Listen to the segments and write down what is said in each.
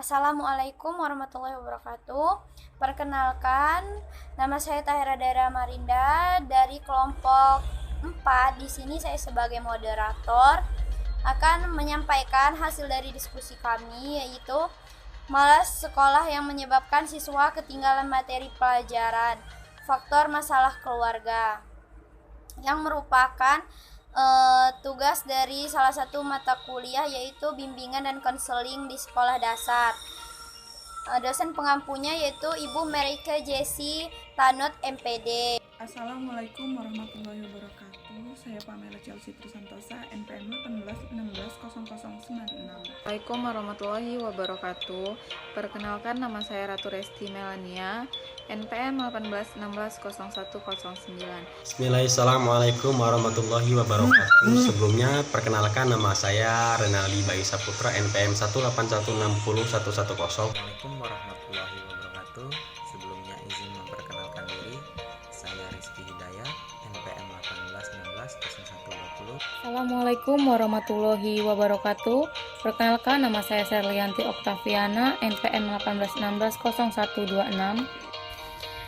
Assalamualaikum warahmatullahi wabarakatuh. Perkenalkan, nama saya Tahira Daira Marinda dari kelompok 4. Di sini saya sebagai moderator akan menyampaikan hasil dari diskusi kami, yaitu malas sekolah yang menyebabkan siswa ketinggalan materi pelajaran, faktor masalah keluarga, yang merupakan tugas dari salah satu mata kuliah, yaitu bimbingan dan konseling di sekolah dasar. Dosen pengampunya yaitu Ibu Merike Jessi Tanut MPD. Assalamualaikum warahmatullahi wabarakatuh. Saya Pamela Chelsea Trisantosa, NPM 18160096. Assalamualaikum warahmatullahi wabarakatuh. Perkenalkan, nama saya Ratu Resti Melania, NPM 18160109. Bismillahirrahmanirrahim. Warahmatullahi wabarakatuh. Sebelumnya perkenalkan, nama saya Renaldi Bayu Saputra, NPM 181601110. Assalamualaikum warahmatullahi wabarakatuh. Sebelumnya izin memperkenalkan diri. Saya Rizky Hidayat, NPM 18160120. Assalamualaikum warahmatullahi wabarakatuh. Perkenalkan, nama saya Serlianti Oktaviana, NPM 18160126.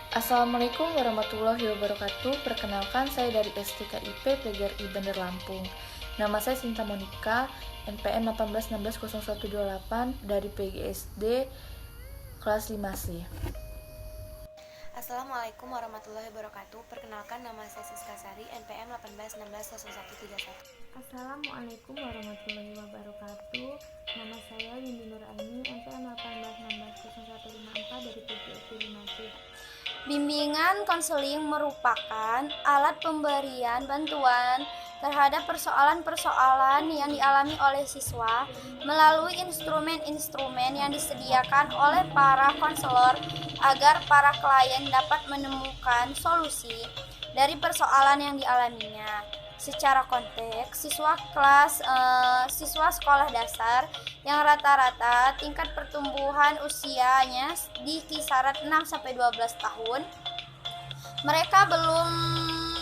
Assalamualaikum warahmatullahi wabarakatuh. Perkenalkan, saya dari STKIP PGRI Bandar Lampung. Nama saya Sinta Monika, NPM 18160128 dari PGSD kelas 5C. Assalamualaikum warahmatullahi wabarakatuh. Perkenalkan, nama saya Siska Sari, NPM 18160131. Assalamualaikum warahmatullahi wabarakatuh. Nama saya Windy Nur Aini, NPM 18160154 dari PGSD 5C. Bimbingan konseling merupakan alat pemberian bantuan terhadap persoalan-persoalan yang dialami oleh siswa melalui instrumen-instrumen yang disediakan oleh para konselor agar para klien dapat menemukan solusi dari persoalan yang dialaminya. Secara konteks, siswa sekolah dasar yang rata-rata tingkat pertumbuhan usianya di kisaran 6-12 tahun, mereka belum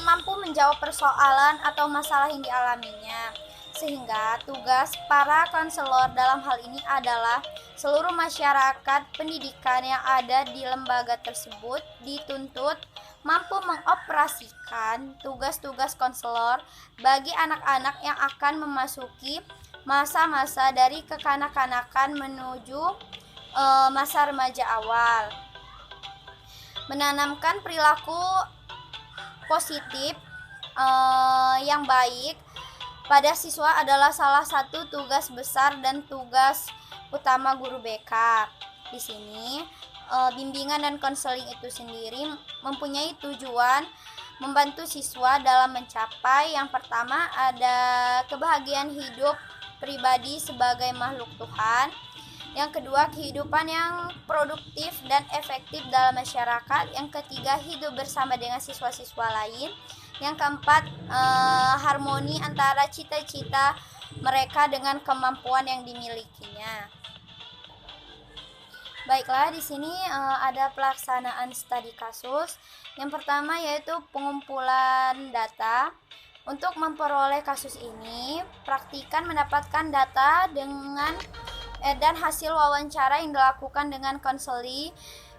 mampu menjawab persoalan atau masalah yang dialaminya. Sehingga tugas para konselor dalam hal ini adalah seluruh masyarakat pendidikan yang ada di lembaga tersebut dituntut mampu mengoperasikan tugas-tugas konselor bagi anak-anak yang akan memasuki masa-masa dari kekanak-kanakan menuju masa remaja awal. Menanamkan perilaku positif yang baik pada siswa adalah salah satu tugas besar dan tugas utama guru BK. Di sini bimbingan dan konseling itu sendiri mempunyai tujuan membantu siswa dalam mencapai yang pertama ada kebahagiaan hidup pribadi sebagai makhluk Tuhan, yang kedua kehidupan yang produktif dan efektif dalam masyarakat, yang ketiga hidup bersama dengan siswa-siswa lain, yang keempat harmoni antara cita-cita mereka dengan kemampuan yang dimilikinya. Baiklah, di sini ada pelaksanaan studi kasus. Yang pertama yaitu pengumpulan data. Untuk memperoleh kasus ini, praktikan mendapatkan data dan hasil wawancara yang dilakukan dengan konseli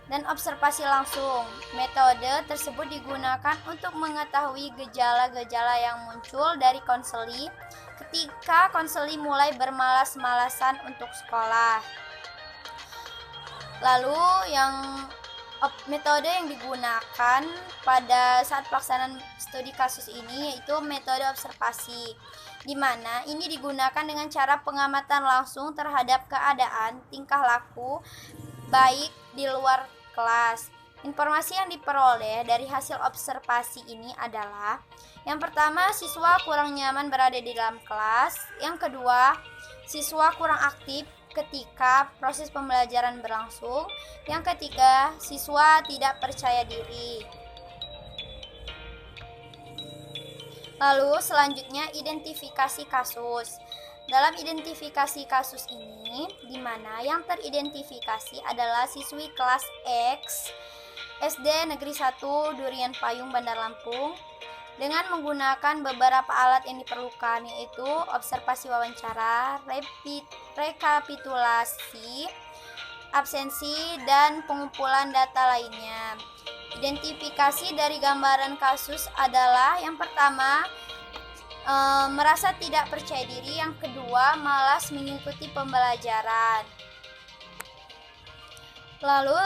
dan observasi langsung. Metode tersebut digunakan untuk mengetahui gejala-gejala yang muncul dari konseli ketika konseli mulai bermalas-malasan untuk sekolah. Lalu metode yang digunakan pada saat pelaksanaan studi kasus ini yaitu metode observasi, di mana ini digunakan dengan cara pengamatan langsung terhadap keadaan tingkah laku baik di luar kelas. Informasi yang diperoleh dari hasil observasi ini adalah: yang pertama, siswa kurang nyaman berada di dalam kelas; yang kedua, siswa kurang aktif ketika proses pembelajaran berlangsung; yang ketiga, siswa tidak percaya diri. Lalu selanjutnya identifikasi kasus. Dalam identifikasi kasus ini, di mana yang teridentifikasi adalah siswi kelas X SD Negeri 1 Durian Payung Bandar Lampung dengan menggunakan beberapa alat yang diperlukan, yaitu observasi wawancara, rekapitulasi, absensi, dan pengumpulan data lainnya. Identifikasi dari gambaran kasus adalah yang pertama, merasa tidak percaya diri, yang kedua, malas mengikuti pembelajaran. Lalu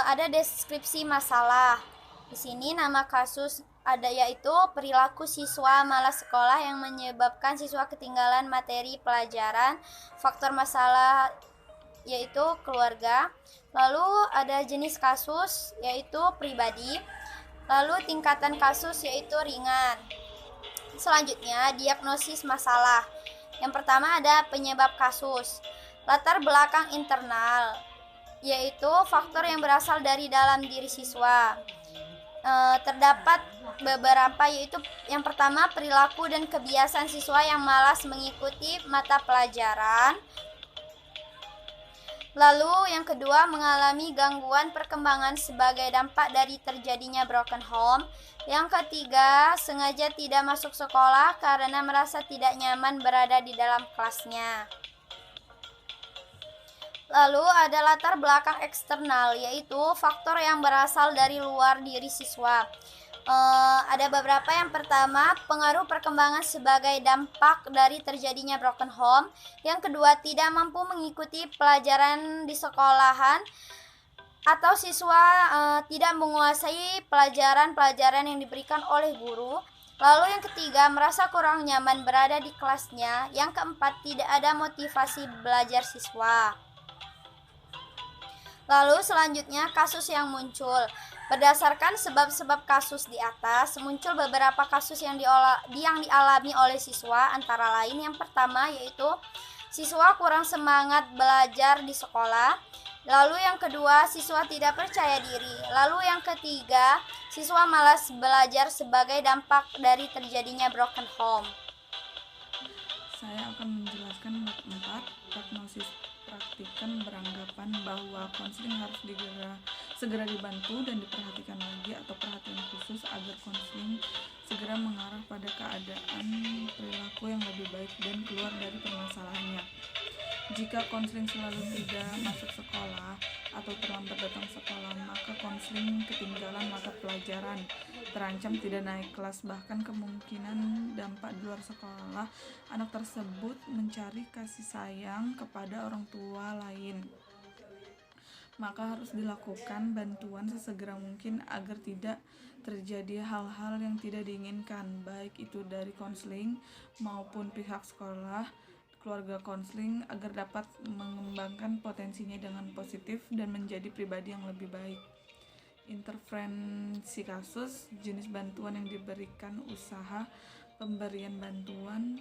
ada deskripsi masalah. Di sini nama kasus ada yaitu perilaku siswa malas sekolah yang menyebabkan siswa ketinggalan materi pelajaran. Faktor masalah yaitu keluarga. Lalu ada jenis kasus yaitu pribadi. Lalu tingkatan kasus yaitu ringan. Selanjutnya diagnosis masalah. Yang pertama ada penyebab kasus. Latar belakang internal yaitu faktor yang berasal dari dalam diri siswa. Terdapat beberapa yaitu yang pertama perilaku dan kebiasaan siswa yang malas mengikuti mata pelajaran. Lalu yang kedua mengalami gangguan perkembangan sebagai dampak dari terjadinya broken home. Yang ketiga sengaja tidak masuk sekolah karena merasa tidak nyaman berada di dalam kelasnya. Lalu ada latar belakang eksternal, yaitu faktor yang berasal dari luar diri siswa. Ada beberapa. Yang pertama, pengaruh perkembangan sebagai dampak dari terjadinya broken home. Yang kedua, tidak mampu mengikuti pelajaran di sekolahan atau siswa tidak menguasai pelajaran-pelajaran yang diberikan oleh guru. Lalu yang ketiga, merasa kurang nyaman berada di kelasnya. Yang keempat, tidak ada motivasi belajar siswa. Lalu selanjutnya kasus yang muncul. Berdasarkan sebab-sebab kasus di atas, muncul beberapa kasus yang dialami oleh siswa, antara lain yang pertama yaitu siswa kurang semangat belajar di sekolah. Lalu yang kedua, siswa tidak percaya diri. Lalu yang ketiga, siswa malas belajar sebagai dampak dari terjadinya broken home. Saya akan menjelaskan bab 4, diagnosis praktikan beranggapan bahwa konseling harus segera dibantu dan diperhatikan lagi atau perhatian khusus agar konseling segera mengarah pada keadaan perilaku yang lebih baik dan keluar dari permasalahannya. Jika konseling selalu tidak masuk sekolah atau terlambat datang sekolah, maka konseling ketinggalan mata pelajaran, terancam tidak naik kelas, bahkan kemungkinan dampak di luar sekolah anak tersebut mencari kasih sayang kepada orang tua lain. Maka harus dilakukan bantuan sesegera mungkin agar tidak terjadi hal-hal yang tidak diinginkan, baik itu dari konseling maupun pihak sekolah, keluarga konseling, agar dapat mengembangkan potensinya dengan positif dan menjadi pribadi yang lebih baik. Intervensi kasus, jenis bantuan yang diberikan, usaha pemberian bantuan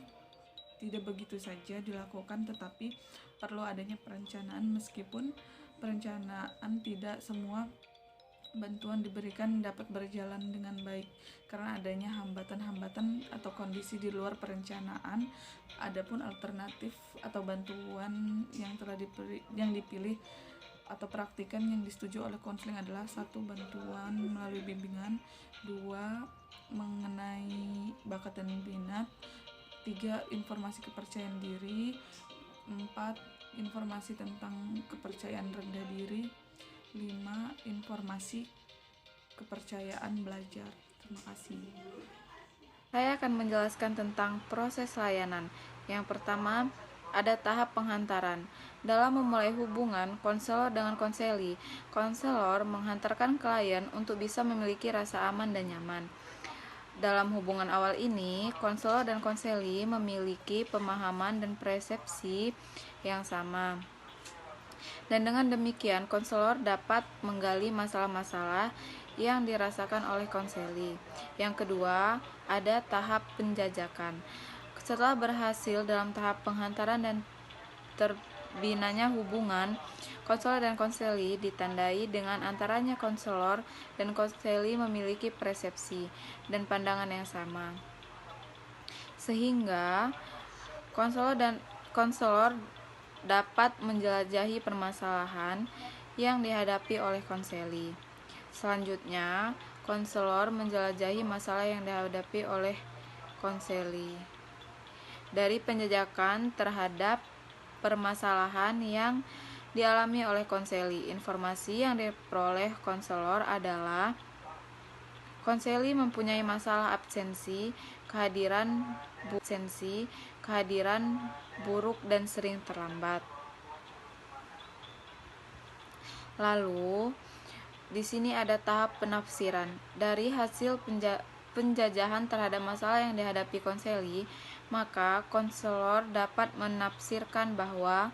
tidak begitu saja dilakukan, tetapi perlu adanya perencanaan. Meskipun perencanaan, tidak semua bantuan diberikan dapat berjalan dengan baik karena adanya hambatan-hambatan atau kondisi di luar perencanaan. Adapun alternatif atau bantuan yang dipilih atau praktikan yang disetujui oleh konseling adalah 1. Bantuan melalui bimbingan, 2. Mengenai bakat dan minat, 3. Informasi kepercayaan diri, 4. Informasi tentang kepercayaan rendah diri, 5. Informasi kepercayaan belajar. Terima kasih. Saya akan menjelaskan tentang proses layanan. Yang pertama, ada tahap penghantaran. Dalam memulai hubungan konselor dengan konseli, konselor menghantarkan klien untuk bisa memiliki rasa aman dan nyaman. Dalam hubungan awal ini, konselor dan konseli memiliki pemahaman dan persepsi yang sama. Dan dengan demikian, konselor dapat menggali masalah-masalah yang dirasakan oleh konseli. Yang kedua, ada tahap penjajakan. Setelah berhasil dalam tahap penghantaran dan terbinanya hubungan, konselor dan konseli ditandai dengan antaranya konselor dan konseli memiliki persepsi dan pandangan yang sama, sehingga konselor dapat menjelajahi permasalahan yang dihadapi oleh konseli. Selanjutnya, konselor menjelajahi masalah yang dihadapi oleh konseli. Dari penjajakan terhadap permasalahan yang dialami oleh konseli. Informasi yang diperoleh konselor adalah konseli mempunyai masalah absensi, kehadiran buruk dan sering terlambat. Lalu di sini ada tahap penafsiran. Dari hasil penjajahan terhadap masalah yang dihadapi konseli, maka konselor dapat menafsirkan bahwa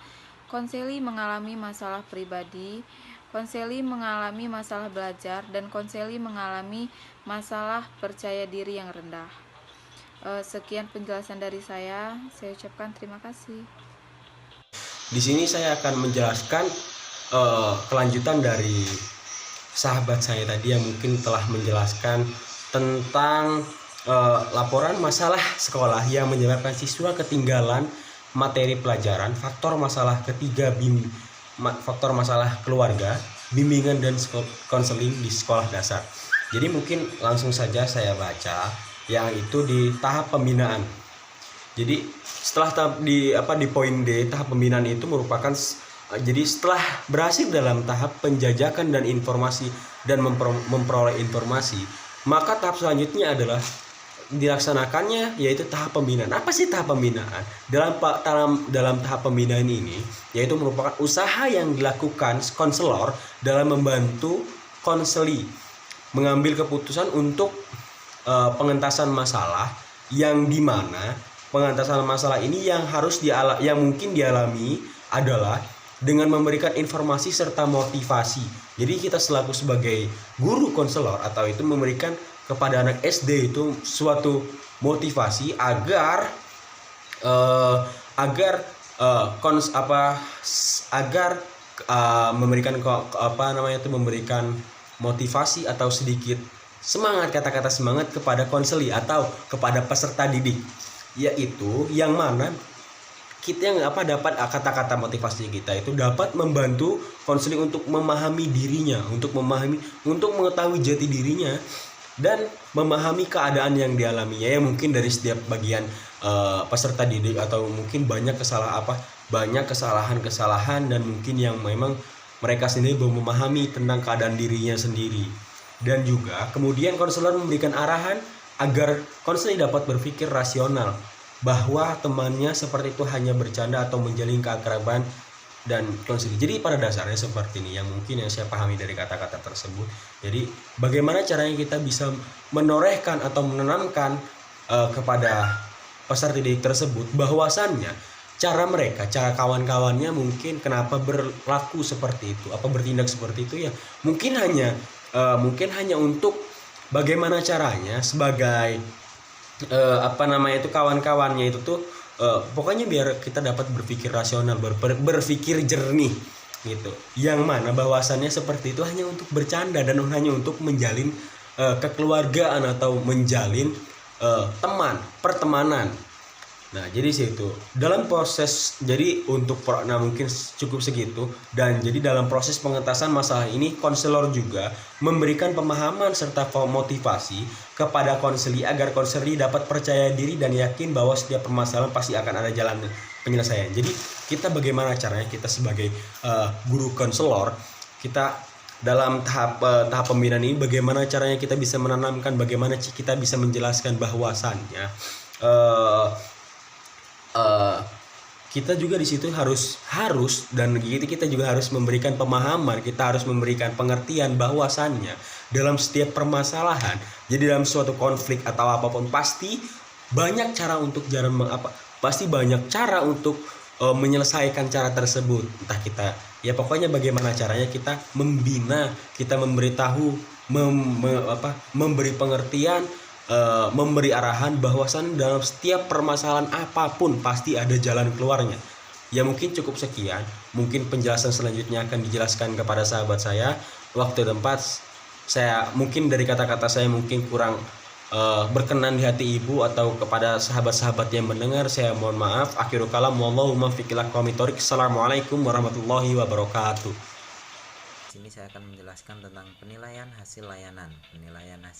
konseli mengalami masalah pribadi, konseli mengalami masalah belajar, dan konseli mengalami masalah percaya diri yang rendah. Sekian penjelasan dari saya ucapkan terima kasih. Di sini saya akan menjelaskan kelanjutan dari sahabat saya tadi yang mungkin telah menjelaskan tentang laporan masalah sekolah yang menyebabkan siswa ketinggalan materi pelajaran, faktor masalah ketiga faktor masalah keluarga, bimbingan dan konseling di sekolah dasar. Jadi mungkin langsung saja saya baca yang itu di tahap pembinaan. Jadi setelah di poin D, tahap pembinaan itu merupakan jadi setelah berhasil dalam tahap penjajakan dan informasi dan memperoleh informasi, maka tahap selanjutnya adalah dilaksanakannya yaitu tahap pembinaan. Apa sih tahap pembinaan? Dalam tahap pembinaan ini yaitu merupakan usaha yang dilakukan konselor dalam membantu konseli mengambil keputusan untuk pengentasan masalah, yang dimana pengentasan masalah ini yang mungkin dialami adalah dengan memberikan informasi serta motivasi. Jadi kita selaku sebagai guru konselor atau itu memberikan kepada anak SD itu suatu motivasi agar memberikan motivasi atau sedikit semangat, kata-kata semangat kepada konseli atau kepada peserta didik, yaitu yang mana kita yang dapat kata-kata motivasi kita itu dapat membantu konseling untuk memahami dirinya, untuk mengetahui jati dirinya dan memahami keadaan yang dialaminya, ya mungkin dari setiap bagian peserta didik atau mungkin banyak kesalahan dan mungkin yang memang mereka sendiri belum memahami tentang keadaan dirinya sendiri. Dan juga kemudian konselor memberikan arahan agar konseling dapat berpikir rasional bahwa temannya seperti itu hanya bercanda atau menjalin keakraban dan konseling. Jadi pada dasarnya seperti ini yang mungkin yang saya pahami dari kata-kata tersebut. Jadi bagaimana caranya kita bisa menorehkan atau menanamkan kepada peserta didik tersebut bahwasannya cara kawan-kawannya mungkin kenapa berlaku seperti itu, apa bertindak seperti itu, ya mungkin hanya untuk bagaimana caranya sebagai kawan-kawannya itu tuh pokoknya biar kita dapat berpikir rasional, berpikir jernih gitu. Yang mana bahwasannya seperti itu hanya untuk bercanda dan hanya untuk menjalin kekeluargaan atau menjalin pertemanan. Nah, jadi situ dalam proses, jadi mungkin cukup segitu. Dan jadi dalam proses pengentasan masalah ini konselor juga memberikan pemahaman serta motivasi kepada konseli agar konseli dapat percaya diri dan yakin bahwa setiap permasalahan pasti akan ada jalan penyelesaian. Jadi kita bagaimana caranya kita sebagai guru konselor, kita dalam tahap pembinaan ini bagaimana caranya kita bisa menanamkan, bagaimana kita bisa menjelaskan bahwasannya kita juga di situ harus dan kita juga harus memberikan pemahaman, kita harus memberikan pengertian bahwasannya dalam setiap permasalahan, jadi dalam suatu konflik atau apapun pasti banyak cara untuk menyelesaikan cara tersebut. Entah kita, ya pokoknya bagaimana caranya kita membina, kita memberitahu, memberi pengertian, memberi arahan bahwasan dalam setiap permasalahan apapun pasti ada jalan keluarnya. Ya mungkin cukup sekian. Mungkin penjelasan selanjutnya akan dijelaskan kepada sahabat saya. Waktu tempat saya mungkin dari kata-kata saya mungkin kurang berkenan di hati ibu atau kepada sahabat-sahabat yang mendengar, saya mohon maaf. Akhirul kalam, wallahu muwaffiq ila aqwamit thoriq. Assalamualaikum warahmatullahi wabarakatuh. Di sini saya akan menjelaskan tentang penilaian hasil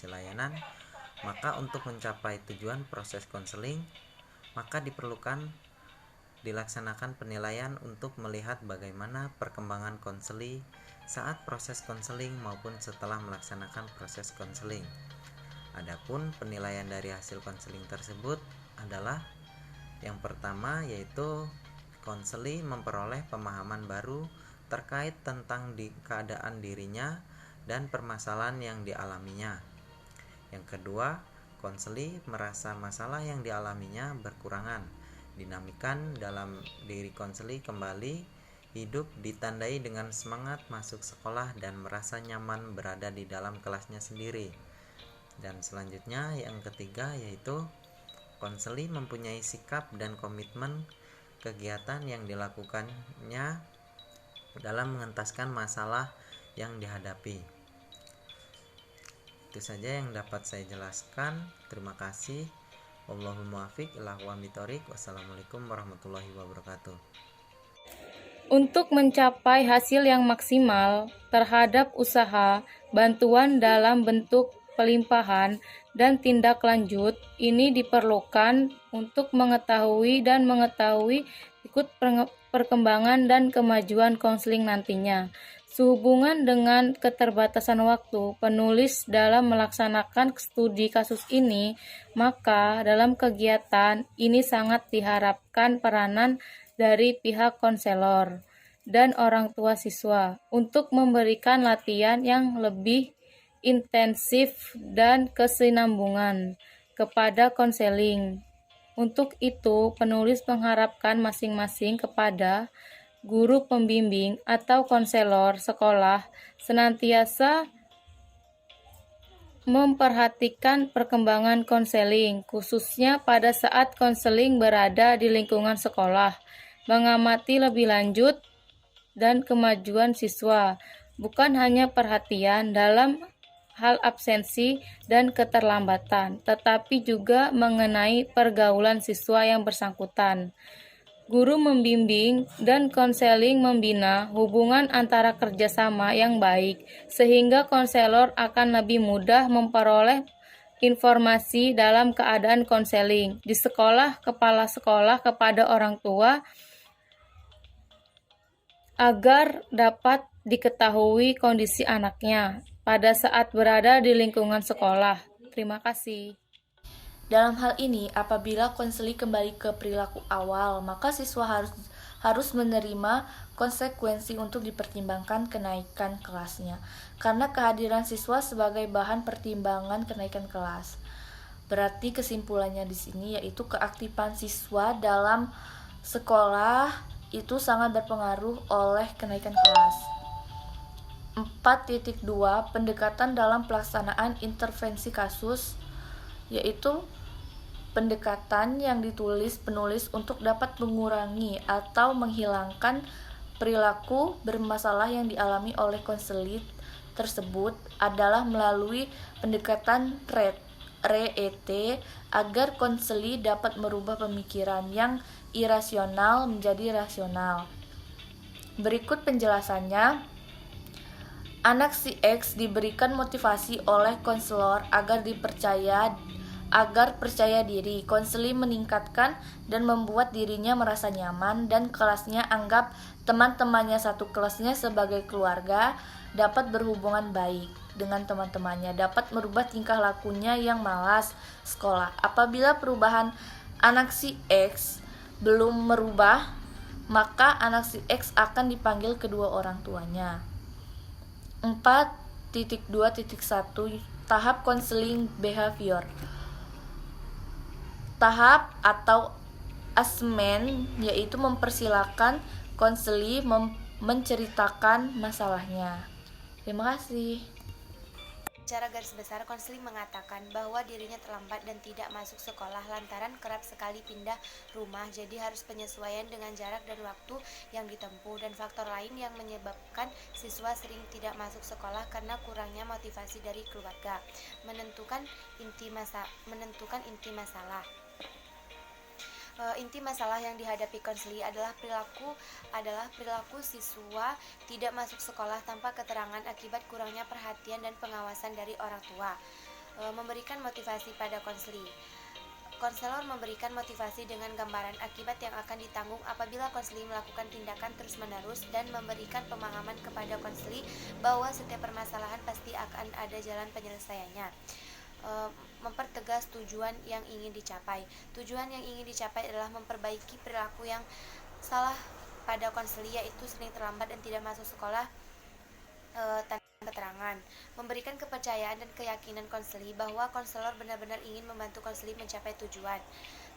layanan. Maka untuk mencapai tujuan proses konseling, maka diperlukan dilaksanakan penilaian untuk melihat bagaimana perkembangan konseli saat proses konseling maupun setelah melaksanakan proses konseling. Adapun penilaian dari hasil konseling tersebut adalah yang pertama, yaitu konseli memperoleh pemahaman baru terkait tentang keadaan dirinya dan permasalahan yang dialaminya. Yang kedua, konseli merasa masalah yang dialaminya berkurangan. Dinamikan dalam diri konseli kembali hidup ditandai dengan semangat masuk sekolah dan merasa nyaman berada di dalam kelasnya sendiri. Dan selanjutnya yang ketiga, yaitu konseli mempunyai sikap dan komitmen kegiatan yang dilakukannya dalam mengentaskan masalah yang dihadapi. Itu saja yang dapat saya jelaskan. Terima kasih. Wallahul muwaffiq ila aqwamit thoriq. Wassalamualaikum warahmatullahi wabarakatuh. Untuk mencapai hasil yang maksimal terhadap usaha, bantuan dalam bentuk pelimpahan dan tindak lanjut ini diperlukan untuk mengetahui ikut perkembangan dan kemajuan konseling nantinya. Sehubungan dengan keterbatasan waktu penulis dalam melaksanakan studi kasus ini, maka dalam kegiatan ini sangat diharapkan peranan dari pihak konselor dan orang tua siswa untuk memberikan latihan yang lebih intensif dan kesinambungan kepada konseling. Untuk itu, penulis mengharapkan masing-masing kepada guru pembimbing atau konselor sekolah senantiasa memperhatikan perkembangan konseling, khususnya pada saat konseling berada di lingkungan sekolah, mengamati lebih lanjut dan kemajuan siswa, bukan hanya perhatian dalam hal absensi dan keterlambatan, tetapi juga mengenai pergaulan siswa yang bersangkutan. Guru membimbing dan konseling membina hubungan antara kerjasama yang baik, sehingga konselor akan lebih mudah memperoleh informasi dalam keadaan konseling di sekolah, kepala sekolah kepada orang tua agar dapat diketahui kondisi anaknya pada saat berada di lingkungan sekolah. Terima kasih. Dalam hal ini, apabila konseling kembali ke perilaku awal, maka siswa harus menerima konsekuensi untuk dipertimbangkan kenaikan kelasnya, karena kehadiran siswa sebagai bahan pertimbangan kenaikan kelas. Berarti kesimpulannya di sini yaitu keaktifan siswa dalam sekolah itu sangat berpengaruh oleh kenaikan kelas. 4.2 Pendekatan dalam pelaksanaan intervensi kasus, yaitu pendekatan yang ditulis penulis untuk dapat mengurangi atau menghilangkan perilaku bermasalah yang dialami oleh konseling tersebut adalah melalui pendekatan RET agar konseling dapat merubah pemikiran yang irasional menjadi rasional. Berikut penjelasannya. Anak si X diberikan motivasi oleh konselor agar percaya diri. Konseling meningkatkan dan membuat dirinya merasa nyaman dan kelasnya anggap teman-temannya satu kelasnya sebagai keluarga, dapat berhubungan baik dengan teman-temannya, dapat merubah tingkah lakunya yang malas sekolah. Apabila perubahan anak si X belum merubah, maka anak si X akan dipanggil kedua orang tuanya. 4.2.1 Tahap konseling behavior. Tahap atau asesmen yaitu mempersilakan konseling menceritakan masalahnya. Terima kasih. Secara garis besar, konseling mengatakan bahwa dirinya terlambat dan tidak masuk sekolah lantaran kerap sekali pindah rumah, jadi harus penyesuaian dengan jarak dan waktu yang ditempuh, dan faktor lain yang menyebabkan siswa sering tidak masuk sekolah karena kurangnya motivasi dari keluarga. Menentukan inti masalah. Inti masalah yang dihadapi konseling adalah perilaku siswa tidak masuk sekolah tanpa keterangan akibat kurangnya perhatian dan pengawasan dari orang tua. Memberikan motivasi pada konseling. Konselor memberikan motivasi dengan gambaran akibat yang akan ditanggung apabila konseli melakukan tindakan terus-menerus dan memberikan pemahaman kepada konseli bahwa setiap permasalahan pasti akan ada jalan penyelesaiannya. Mempertegas tujuan yang ingin dicapai. Tujuan yang ingin dicapai adalah memperbaiki perilaku yang salah pada konseli, yaitu sering terlambat dan tidak masuk sekolah tanpa keterangan. Memberikan kepercayaan dan keyakinan konseli bahwa konselor benar-benar ingin membantu konseli mencapai tujuan.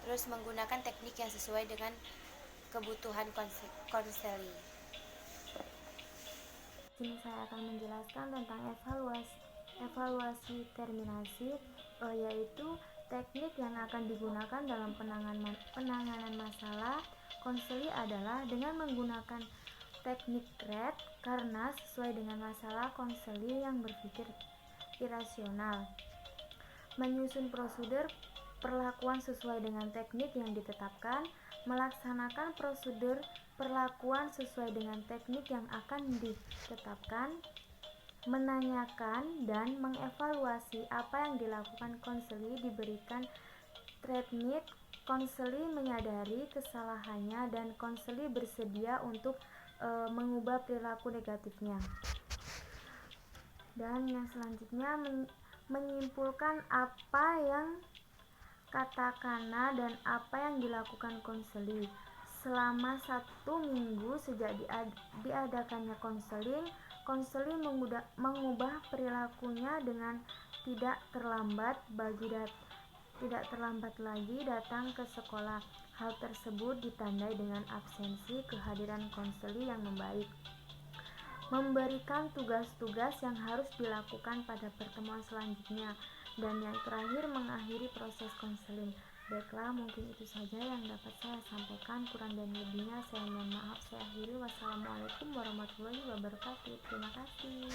Terus menggunakan teknik yang sesuai dengan kebutuhan konseli. Sini saya akan menjelaskan tentang evaluasi terminasi, yaitu teknik yang akan digunakan dalam penanganan masalah konseli adalah dengan menggunakan teknik RED karena sesuai dengan masalah konseli yang berpikir irasional. Menyusun prosedur perlakuan sesuai dengan teknik yang ditetapkan, melaksanakan prosedur perlakuan sesuai dengan teknik yang akan ditetapkan, menanyakan dan mengevaluasi apa yang dilakukan konseli, diberikan treatment, konseli menyadari kesalahannya dan konseli bersedia untuk mengubah perilaku negatifnya. Dan yang selanjutnya menyimpulkan apa yang katakanlah dan apa yang dilakukan konseli. Selama 1 minggu sejak diadakannya konseli mengubah perilakunya dengan tidak terlambat lagi datang ke sekolah. Hal tersebut ditandai dengan absensi kehadiran konseli yang membaik. Memberikan tugas-tugas yang harus dilakukan pada pertemuan selanjutnya. Dan yang terakhir, mengakhiri proses konseling. Baiklah, mungkin itu saja yang dapat saya sampaikan. Kurang dan lebihnya saya mohon maaf. Saya akhiri. Wassalamualaikum warahmatullahi wabarakatuh. Terima kasih.